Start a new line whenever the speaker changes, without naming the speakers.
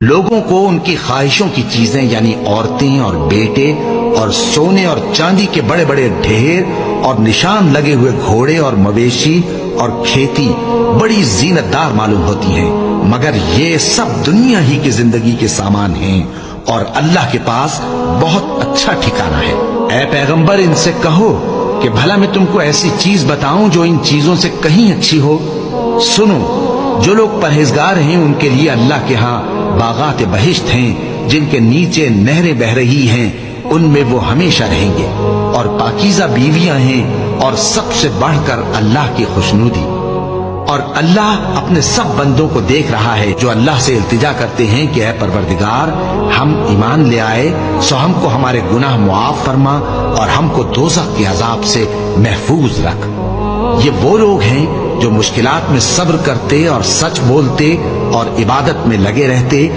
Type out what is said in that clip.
لوگوں کو ان کی خواہشوں کی چیزیں یعنی عورتیں اور بیٹے اور سونے اور چاندی کے بڑے بڑے ڈھیر اور نشان لگے ہوئے گھوڑے اور مویشی اور کھیتی بڑی زینت دار معلوم ہوتی ہیں، مگر یہ سب دنیا ہی کی زندگی کے سامان ہیں اور اللہ کے پاس بہت اچھا ٹھکانہ ہے۔ اے پیغمبر، ان سے کہو کہ بھلا میں تم کو ایسی چیز بتاؤں جو ان چیزوں سے کہیں اچھی ہو؟ سنو، جو لوگ پرہیزگار ہیں ان کے لیے اللہ کے ہاں باغات بہشت ہیں جن کے نیچے نہریں بہ رہی ہیں، ان میں وہ ہمیشہ رہیں گے، اور پاکیزہ بیویاں ہیں، اور سب سے بڑھ کر اللہ کی خوشنودی۔ اور اللہ اپنے سب بندوں کو دیکھ رہا ہے جو اللہ سے التجا کرتے ہیں کہ اے پروردگار، ہم ایمان لے آئے سو ہم کو ہمارے گناہ معاف فرما اور ہم کو دوزخ کے عذاب سے محفوظ رکھ۔ یہ وہ لوگ ہیں جو مشکلات میں صبر کرتے اور سچ بولتے اور عبادت میں لگے رہتے